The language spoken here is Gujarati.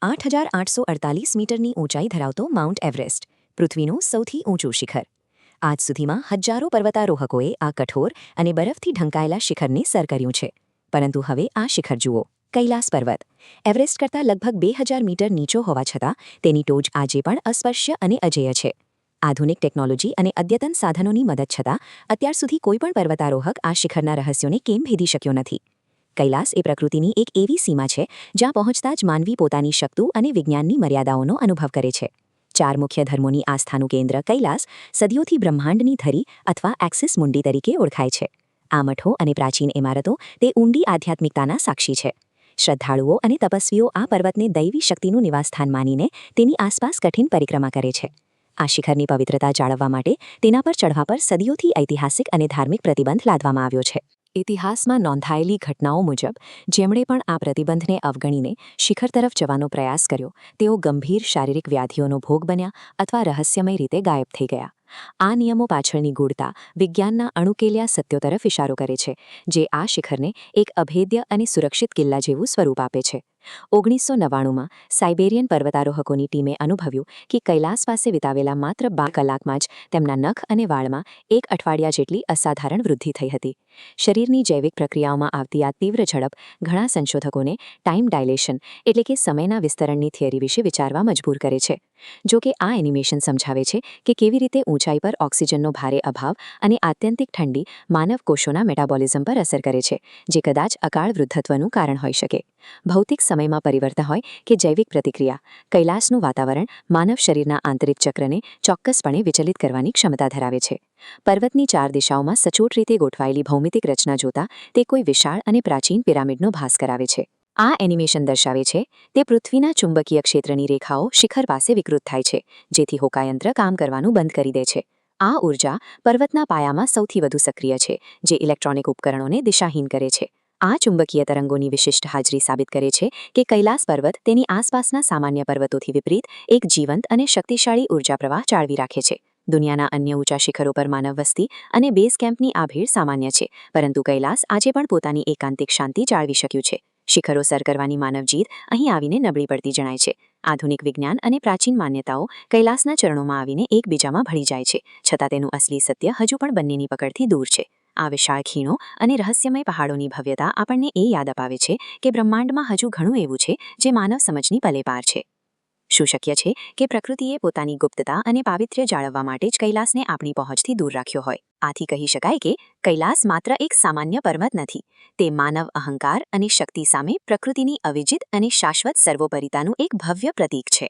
8,848 મીટરની ઊંચાઈ ધરાવતો માઉન્ટ એવરેસ્ટ, પૃથ્વીનું સૌથી ઊંચું શિખર. આજ સુધીમાં હજારો પર્વતારોહકોએ આ કઠોર અને બરફથી ઢંકાયેલા શિખરને સર કર્યું છે. પરંતુ હવે આ શિખર જુઓ, કૈલાસ પર્વત. એવરેસ્ટ કરતાં લગભગ 2,000 મીટર નીચો હોવા છતાં તેની ટોચ આજે પણ અસ્પર્શ્ય અને અજેય છે. આધુનિક ટેકનોલોજી અને અદ્યતન સાધનોની મદદ છતાં અત્યાર સુધી કોઈપણ પર્વતારોહક આ શિખરના રહસ્યોને કેમ ભેદી શક્યો નથી. કૈલાસ એ પ્રકૃતિની એક એવી સીમા છે જ્યાં પહોંચતા જ માનવી પોતાની શક્તિ અને વિજ્ઞાનની મર્યાદાઓનો અનુભવ કરે છે. 4 મુખ્ય ધર્મોની આસ્થાનું કેન્દ્ર કૈલાસ સદીઓથી બ્રહ્માંડની ધરી અથવા એક્સિસ મુન્ડી તરીકે ઓળખાય છે. આ મઠો અને પ્રાચીન ઇમારતો તે ઊંડી આધ્યાત્મિકતાના સાક્ષી છે. શ્રદ્ધાળુઓ અને તપસ્વીઓ આ પર્વતને દૈવી શક્તિનું નિવાસસ્થાન માનીને તેની આસપાસ કઠિન પરિક્રમા કરે છે. આ શિખરની પવિત્રતા જાળવવા માટે તેના પર ચઢવા પર સદીઓથી ઐતિહાસિક અને ધાર્મિક પ્રતિબંધ લાદવામાં આવ્યો છે. ઇતિહાસમાં નોંધાયેલી ઘટનાઓ મુજબ જેમણે પણ આ પ્રતિબંધને અવગણીને શિખર તરફ જવાનો પ્રયાસ કર્યો તેઓ ગંભીર શારીરિક વ્યાધિઓનો ભોગ બન્યા અથવા રહસ્યમય રીતે ગાયબ થઈ ગયા. આ નિયમો પાછળની ગૂઢતા વિજ્ઞાનના અણુકેલ્યા સત્યો તરફ ઇશારો કરે છે, જે આ શિખરને એક અભેદ્ય અને સુરક્ષિત કિલ્લા જેવું સ્વરૂપ આપે છે. 1999માં સાઇબેરિયન પર્વતારોહકોની ટીમે અનુભવ્યું કે કૈલાસ પાસે વિતાવેલા માત્ર 12 કલાકમાં જ તેમના નખ અને વાળમાં 1 અઠવાડિયા જેટલી અસાધારણ વૃદ્ધિ થઈ હતી. શરીરની જૈવિક પ્રક્રિયાઓમાં આવતી આ તીવ્ર ઝડપ ઘણા સંશોધકોને ટાઈમ ડાયલેશન એટલે કે સમયના વિસ્તરણની થિયરી વિશે વિચારવા મજબૂર કરે છે. જો કે આ એનિમેશન સમજાવે છે કે કેવી રીતે ઊંચાઈ પર ઓક્સિજનનો ભારે અભાવ અને આત્યંતિક ઠંડી માનવ કોષોના મેટાબોલિઝમ પર અસર કરે છે, જે કદાચ અકાળ વૃદ્ધત્વનું કારણ હોઈ શકે. ભૌતિક સમયમાં પરિવર્તન હોય કે જૈવિક પ્રતિક્રિયા, કૈલાસનું વાતાવરણ માનવ શરીરના આંતરિક ચક્રને ચોક્કસપણે વિચલિત કરવાની ક્ષમતા ધરાવે છે. પર્વતની 4 દિશાઓમાં સચોટ રીતે ગોઠવાયેલી ભૌમિતિક રચના જોતા તે કોઈ વિશાળ અને પ્રાચીન પિરામિડનો ભાસ કરાવે છે. આ એનિમેશન દર્શાવે છે તે પૃથ્વીના ચુંબકીય ક્ષેત્રની રેખાઓ શિખર પાસે વિકૃત થાય છે, જેથી હોકાયંત્ર કામ કરવાનું બંધ કરી દે છે. આ ઊર્જા પર્વતના પાયામાં સૌથી વધુ સક્રિય છે, જે ઇલેક્ટ્રોનિક ઉપકરણોને દિશાહીન કરે છે. આ ચુંબકીય તરંગોની વિશિષ્ટ હાજરી સાબિત કરે છે કે કૈલાસ પર્વત તેની આસપાસના સામાન્ય પર્વતોથી વિપરીત એક જીવંત અને શક્તિશાળી ઊર્જા પ્રવાહ જાળવી રાખે છે. દુનિયાના અન્ય ઊંચા શિખરો પર માનવ વસ્તી અને બેઝ કેમ્પની આ ભીડ સામાન્ય છે, પરંતુ કૈલાસ આજે પણ પોતાની એકાંતિક શાંતિ જાળવી શક્યું છે. શિખરો સર કરવાની માનવ જીદ અહીં આવીને નબળી પડતી જણાય છે. આધુનિક વિજ્ઞાન અને પ્રાચીન માન્યતાઓ કૈલાસના ચરણોમાં આવીને એકબીજામાં ભળી જાય છે, છતાં તેનું અસલી સત્ય હજુ પણ બંનેની પકડથી દૂર છે. આ વિશાળ ખીણો અને રહસ્યમય પહાડોની ભવ્યતા આપણને એ યાદ અપાવે છે કે બ્રહ્માંડમાં હજુ ઘણું એવું છે જે માનવ સમજની પલે પાર છે. શું શક્ય છે કે પ્રકૃતિએ પોતાની ગુપ્તતા અને પાવિત્ર્ય જાળવવા માટે જ કૈલાસને આપણી પહોંચથી દૂર રાખ્યો હોય? આથી કહી શકાય કે કૈલાસ માત્ર એક સામાન્ય પર્વત નથી, તે માનવ અહંકાર અને શક્તિ સામે પ્રકૃતિની અવિજિત અને શાશ્વત સર્વોપરિતાનું એક ભવ્ય પ્રતીક છે.